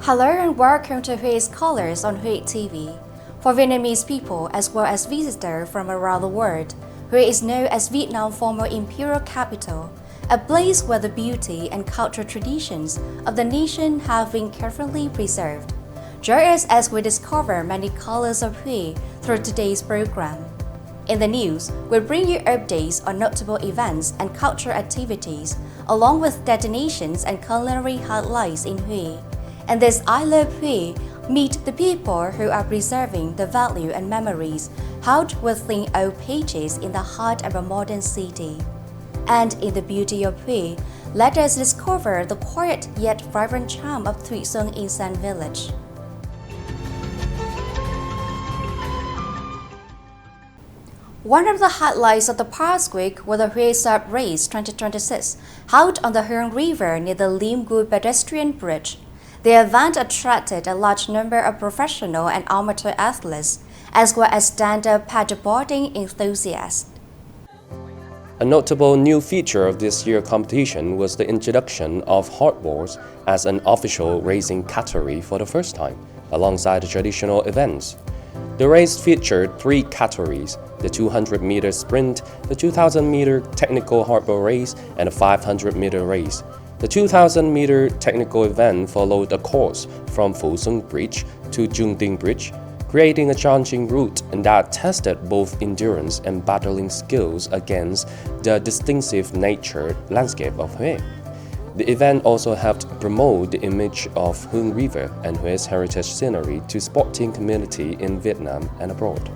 Hello and welcome to Hue's Colors on huetv. For Vietnamese people as well as visitors from around the world, Hue is known as Vietnam's former imperial capital, a place where the beauty and cultural traditions of the nation have been carefully preserved. Join us as we discover many colors of Hue through today's program. In the news, we'll bring you updates on notable events and cultural activities, along with destinations and culinary highlights in Hue. And this I Love Hue, meet the people who are preserving the value and memories held within old pages in the heart of a modern city. And in the beauty of Hue, let us discover the quiet yet vibrant charm of Thuy Xuân Insan village. One of the highlights of the past week was the Hue Sub Race 2026, held on the Hương River near the Lim Gu pedestrian bridge. The event attracted a large number of professional and amateur athletes, as well as stand-up paddleboarding enthusiasts. A notable new feature of this year's competition was the introduction of hardboards as an official racing category for the first time, alongside the traditional events. The race featured 3 categories: the 200-meter sprint, the 2,000-meter technical hardboard race, and a 500-meter race. The 2,000-meter technical event followed a course from Phu Sung Bridge to Trung Dinh Bridge, creating a challenging route that tested both endurance and battling skills against the distinctive nature landscape of Hue. The event also helped promote the image of Hương River and Hue's heritage scenery to sporting community in Vietnam and abroad.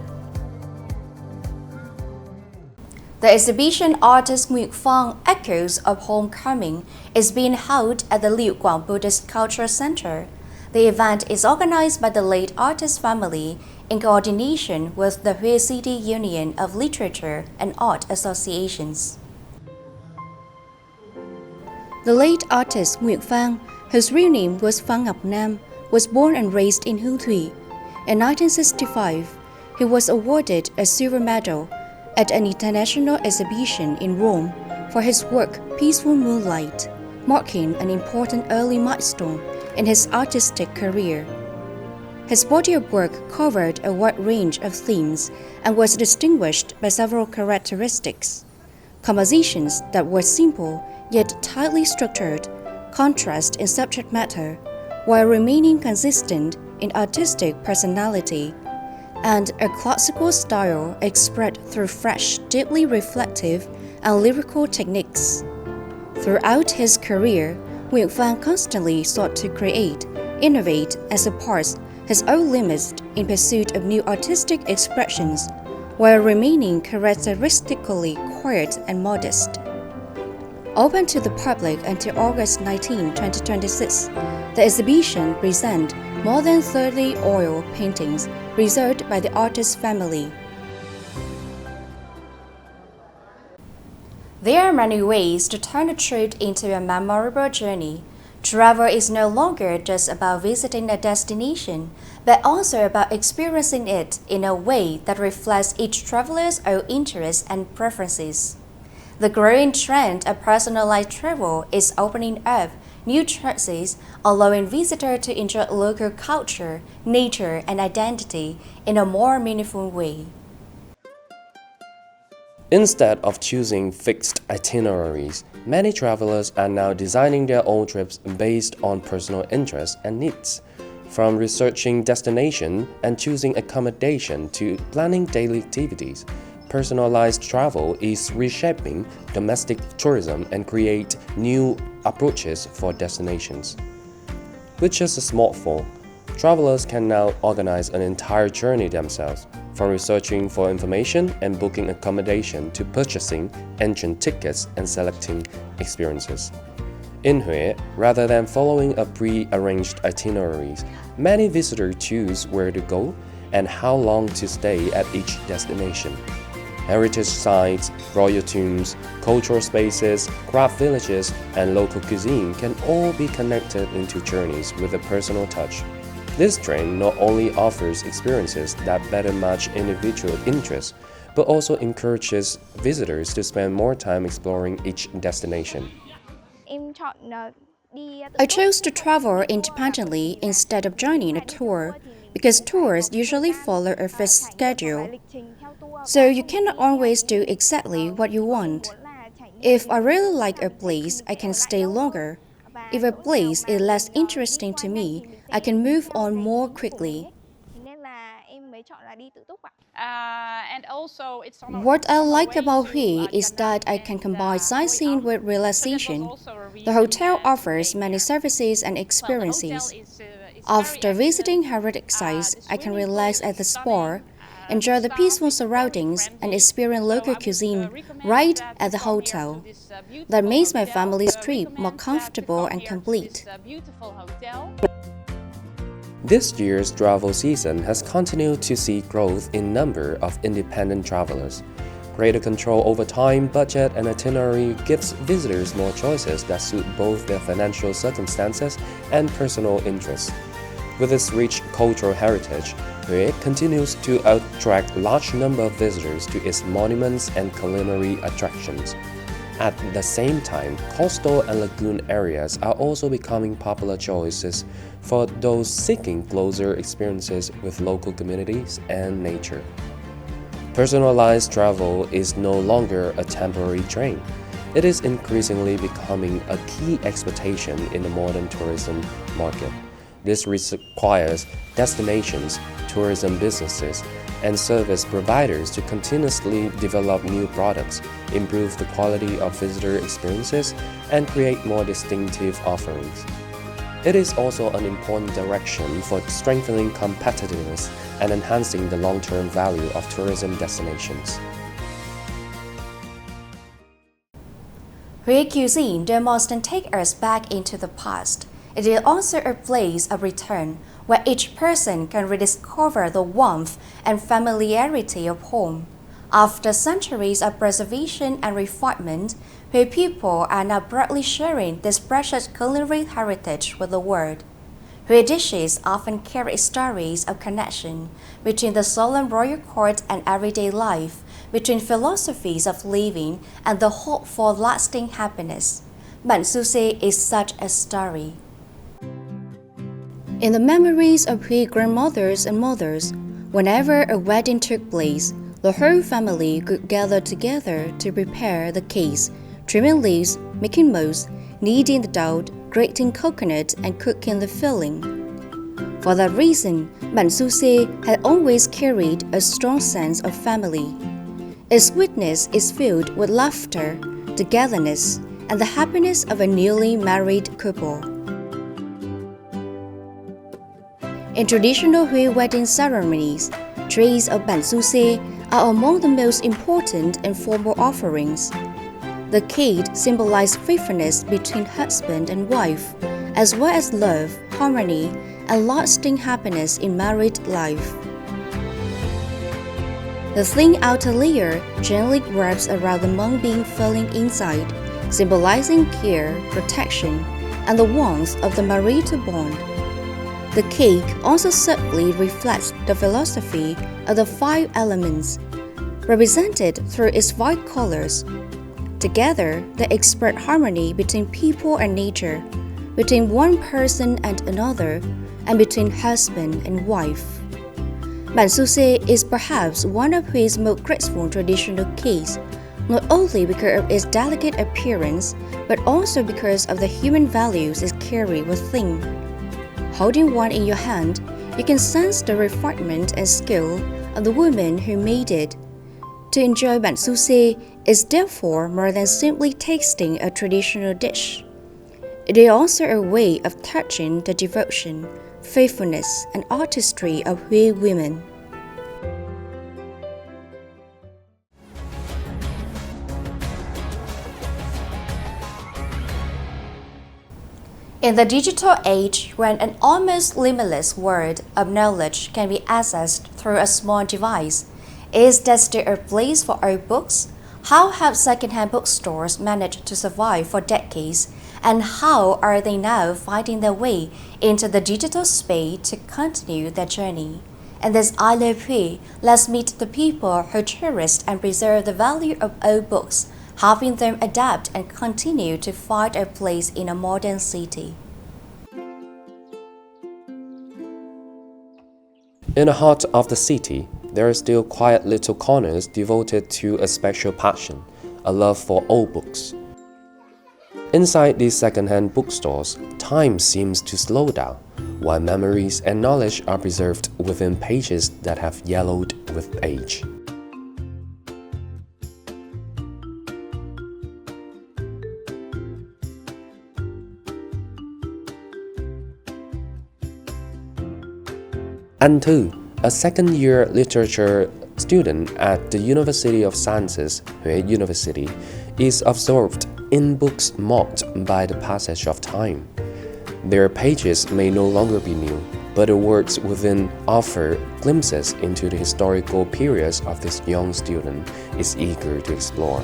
The exhibition artist Nguyễn Phong Echoes of Homecoming is being held at the Liu Quang Buddhist Cultural Center. The event is organized by the late artist family in coordination with the Hue City Union of Literature and Art Associations. The late artist Nguyễn Phong, whose real name was Phan Ngọc Nam, was born and raised in Hương Thủy. In 1965, he was awarded a silver medal at an international exhibition in Rome for his work Peaceful Moonlight, marking an important early milestone in his artistic career. His body of work covered a wide range of themes and was distinguished by several characteristics: compositions that were simple yet tightly structured, contrast in subject matter, while remaining consistent in artistic personality, and a classical style expressed through fresh, deeply reflective and lyrical techniques. Throughout his career, Nguyễn Phong constantly sought to create, innovate, and surpass his own limits in pursuit of new artistic expressions, while remaining characteristically quiet and modest. Open to the public until August 19, 2026, the exhibition presents more than 30 oil paintings reserved by the artist's family. There are many ways to turn a trip into a memorable journey. Travel is no longer just about visiting a destination, but also about experiencing it in a way that reflects each traveler's own interests and preferences. The growing trend of personalized travel is opening up new choices, allowing visitors to enjoy local culture, nature, and identity in a more meaningful way. Instead of choosing fixed itineraries, many travelers are now designing their own trips based on personal interests and needs. From researching destination and choosing accommodation to planning daily activities, personalized travel is reshaping domestic tourism and create new approaches for destinations. With just a smartphone, travelers can now organize an entire journey themselves, from researching for information and booking accommodation to purchasing entrance tickets and selecting experiences. In Hue, rather than following a pre-arranged itineraries, many visitors choose where to go and how long to stay at each destination. Heritage sites, royal tombs, cultural spaces, craft villages, and local cuisine can all be connected into journeys with a personal touch. This trend not only offers experiences that better match individual interests, but also encourages visitors to spend more time exploring each destination. Em chọn I chose to travel independently instead of joining a tour because tours usually follow a fixed schedule. So you cannot always do exactly what you want. If I really like a place, I can stay longer. If a place is less interesting to me, I can move on more quickly. What I like about Huy is that I can combine sightseeing with relaxation. The hotel offers many services and experiences. After visiting heritage sites, I can relax at the spa, enjoy the peaceful surroundings, and experience local cuisine right at the hotel. That makes my family's trip more comfortable and complete. This year's travel season has continued to see growth in number of independent travelers. Greater control over time, budget, and itinerary gives visitors more choices that suit both their financial circumstances and personal interests. With its rich cultural heritage, it continues to attract large number of visitors to its monuments and culinary attractions. At the same time, coastal and lagoon areas are also becoming popular choices for those seeking closer experiences with local communities and nature. Personalized travel is no longer a temporary trend. It is increasingly becoming a key expectation in the modern tourism market. This requires destinations, tourism businesses, and service providers to continuously develop new products, improve the quality of visitor experiences, and create more distinctive offerings. It is also an important direction for strengthening competitiveness and enhancing the long-term value of tourism destinations. Hui cuisine does more than take us back into the past. It is also a place of return, where each person can rediscover the warmth and familiarity of home. After centuries of preservation and refinement, Hui people are now proudly sharing this precious culinary heritage with the world. Hui dishes often carry stories of connection between the solemn royal court and everyday life, between philosophies of living and the hope for lasting happiness. Bản Su Se is such a story. In the memories of Hui grandmothers and mothers, whenever a wedding took place, the whole family could gather together to prepare the cakes, trimming leaves, making molds, kneading the dough, grating coconut, and cooking the filling. For that reason, Bản Su Se had always carried a strong sense of family. Its sweetness is filled with laughter, togetherness, and the happiness of a newly married couple. In traditional Hui wedding ceremonies, trays of Bản Su Se are among the most important and formal offerings. The cake symbolizes faithfulness between husband and wife, as well as love, harmony, and lasting happiness in married life. The thin outer layer gently wraps around the mung bean filling inside, symbolizing care, protection, and the warmth of the marital bond. The cake also subtly reflects the philosophy of the 5 elements, represented through its 5 colors. Together, they express harmony between people and nature, between one person and another, and between husband and wife. Bản Su Se is perhaps one of Hui's most graceful traditional cakes, not only because of its delicate appearance, but also because of the human values it carries within. Holding one in your hand, you can sense the refinement and skill of the woman who made it. To enjoy Bản Su Se is therefore more than simply tasting a traditional dish. It is also a way of touching the devotion, faithfulness, and artistry of Hui women. In the digital age, when an almost limitless world of knowledge can be accessed through a small device, is there still a place for old books? How have second-hand bookstores managed to survive for decades, and how are they now finding their way into the digital space to continue their journey? In this I Love Hui, let's meet the people who cherish and preserve the value of old books, helping them adapt and continue to find a place in a modern city. In the heart of the city, there are still quiet little corners devoted to a special passion, a love for old books. Inside these second-hand bookstores, time seems to slow down, while memories and knowledge are preserved within pages that have yellowed with age. And Thư, a second-year literature student at the University of Sciences, Huế University, is absorbed in books marked by the passage of time. Their pages may no longer be new, but the words within offer glimpses into the historical periods of this young student is eager to explore.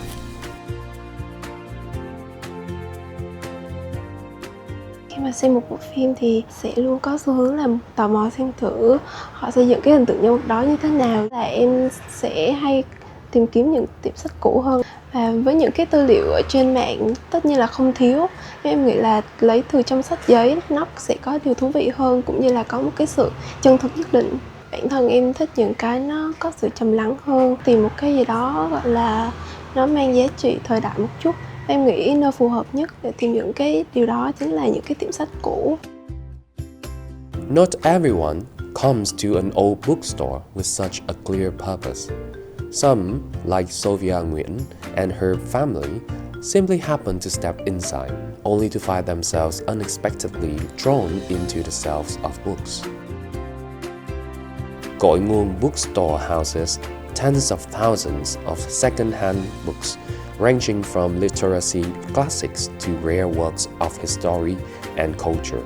Khi mà xem một bộ phim thì sẽ luôn có xu hướng là tò mò xem thử họ xây dựng cái hình tượng nhân vật đó như thế nào. Là em sẽ hay tìm kiếm những tiệm sách cũ hơn. Và với những cái tư liệu ở trên mạng tất nhiên là không thiếu. Nhưng em nghĩ là lấy từ trong sách giấy nó sẽ có điều thú vị hơn, cũng như là có một cái sự chân thực nhất định. Bản thân em thích những cái nó có sự trầm lắng hơn, tìm một cái gì đó gọi là nó mang giá trị thời đại một chút. Em nghĩ nơi phù hợp nhất để tìm những cái điều đó chính là những cái tiệm sách cũ. Not everyone comes to an old bookstore with such a clear purpose. Some, like Sophia Nhấn and her family, simply happen to step inside, only to find themselves unexpectedly drawn into the shelves of books. Cội nguồn bookstore houses tens of thousands of second-hand books, ranging from literacy classics to rare works of history and culture.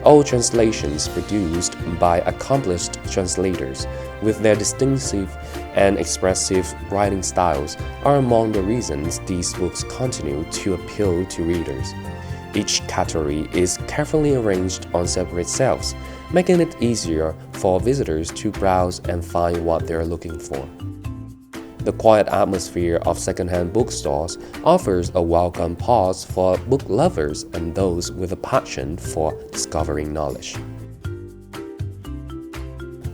All translations produced by accomplished translators with their distinctive and expressive writing styles are among the reasons these books continue to appeal to readers. Each category is carefully arranged on separate shelves, making it easier for visitors to browse and find what they are looking for. The quiet atmosphere of second-hand bookstores offers a welcome pause for book lovers and those with a passion for discovering knowledge.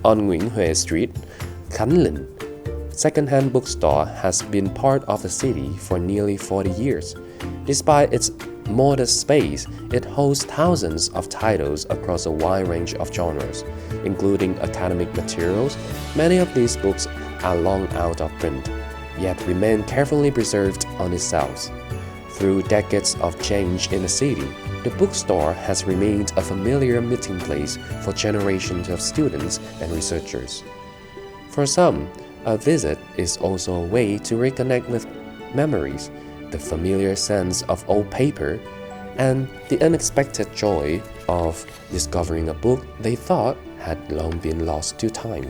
On Nguyễn Huệ Street, Khánh Linh, second-hand bookstore has been part of the city for nearly 40 years. Despite its modest space, it hosts thousands of titles across a wide range of genres, including academic materials. Many of these books are long out of print, yet remain carefully preserved on its shelves. Through decades of change in the city, the bookstore has remained a familiar meeting place for generations of students and researchers. For some, a visit is also a way to reconnect with memories, the familiar sense of old paper, and the unexpected joy of discovering a book they thought had long been lost to time.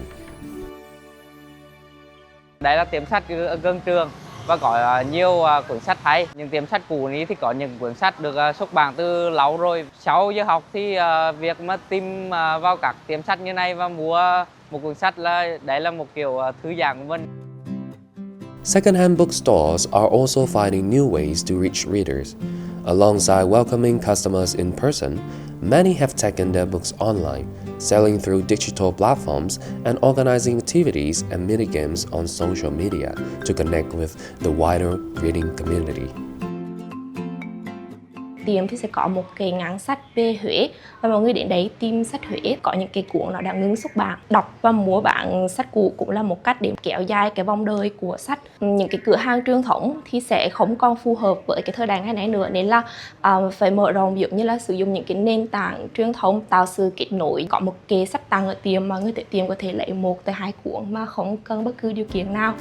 Đây là tiệm sách ở gần trường và có nhiều cuốn sách hay. Những tiệm sách cũนี้thì có những cuốn sách được xuất bản từ lâu rồi. Sau giờ học thì việc mà tìm vào các tiệm sách như này và mua một cuốn sách là đấy là một kiểu thư giãn của mình. Second-hand bookstores are also finding new ways to reach readers. Alongside welcoming customers in person, many have taken their books online, selling through digital platforms and organizing activities and mini-games on social media to connect with the wider reading community. Tiệm thì sẽ có một cái ngăn sách về Huế và mọi người đến đấy tìm sách Huế, có những cái cuốn nó đã ngưng xuất bản. Đọc và mua bán sách cũ cũng là một cách để kéo dài cái vòng đời của sách. Những cái cửa hàng truyền thống thì sẽ không còn phù hợp với cái thời đại ngày nay nữa, nên là phải mở rộng, ví dụ như là sử dụng những cái nền tảng truyền thống, tạo sự kết nối. Có một kệ sách tặng ở tiệm mà người tới tiệm có thể lấy 1 tới 2 cuốn mà không cần bất cứ điều kiện nào.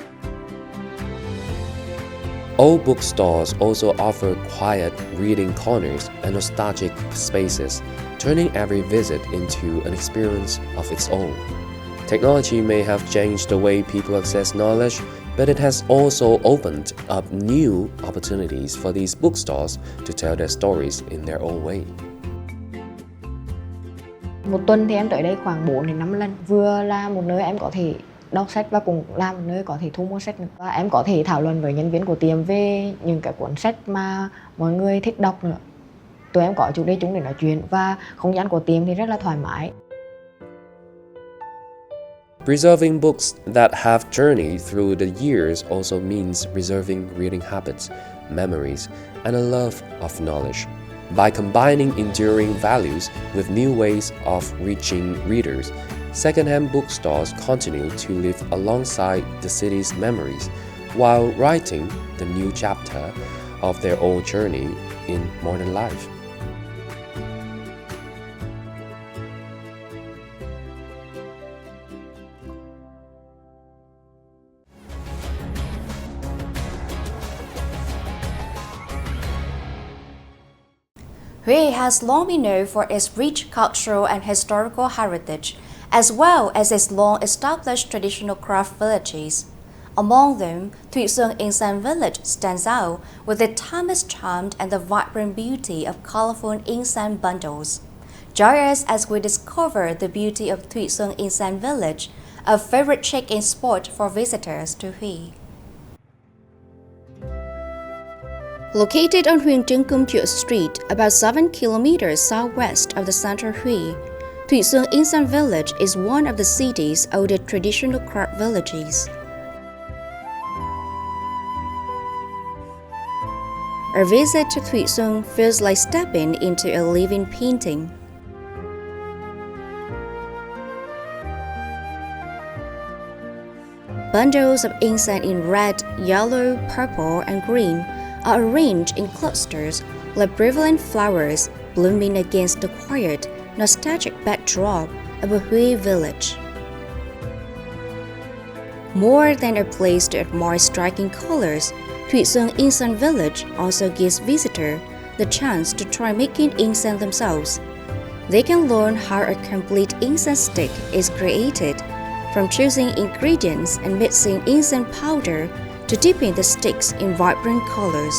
Old bookstores also offer quiet reading corners and nostalgic spaces, turning every visit into an experience of its own. Technology may have changed the way people access knowledge, but it has also opened up new opportunities for these bookstores to tell their stories in their own way. Một tuần thì em tới đây khoảng 4 đến 5 lần. Vừa là một nơi em có thể đọc sách và cũng là một nơi có thể thu mua sách nữa. Và em có thể thảo luận với nhân viên của tiệm về những cái cuốn sách mà mọi người thích đọc nữa. Tụi em có chủ đề chung để nói chuyện và không gian của tiệm thì rất là thoải mái. Preserving books that have journeyed through the years also means preserving reading habits, memories, and a love of knowledge. By combining enduring values with new ways of reaching readers, second-hand bookstores continue to live alongside the city's memories while writing the new chapter of their own journey in modern life. Huế has long been known for its rich cultural and historical heritage, as well as its long-established traditional craft villages. Among them, Thụy Xuân Insan Village stands out with its timeless charm and the vibrant beauty of colorful insan bundles. Join us as we discover the beauty of Thụy Xuân Insan Village, a favorite check-in spot for visitors to Huế. Located on Huengaynay Street, about 7 kilometers southwest of the center of Huế, Thụy Xuân Insan Village is one of the city's oldest traditional craft villages. A visit to Thụy Xuân feels like stepping into a living painting. Bundles of incense in red, yellow, purple, and green are arranged in clusters like prevalent flowers blooming against the quiet, nostalgic backdrop of a Huế village. More than a place to admire striking colors, Thụy Xuân Insan Village also gives visitors the chance to try making incense themselves. They can learn how a complete incense stick is created, from choosing ingredients and mixing incense powder to dipping the sticks in vibrant colors.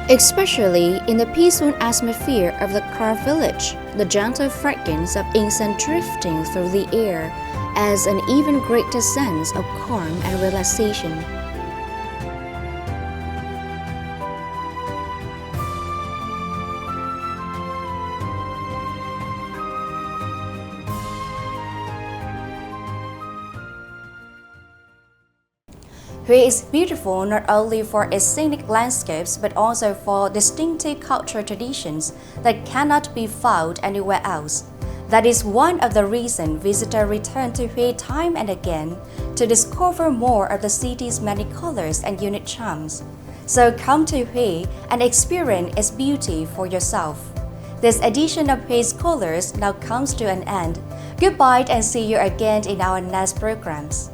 Especially in the peaceful atmosphere of the craft village, the gentle fragrance of incense drifting through the air adds an even greater sense of calm and relaxation. Huế is beautiful not only for its scenic landscapes but also for distinctive cultural traditions that cannot be found anywhere else. That is one of the reasons visitors return to Huế time and again to discover more of the city's many colors and unique charms. So come to Huế and experience its beauty for yourself. This edition of Hué's Colors now comes to an end. Goodbye and see you again in our next programs.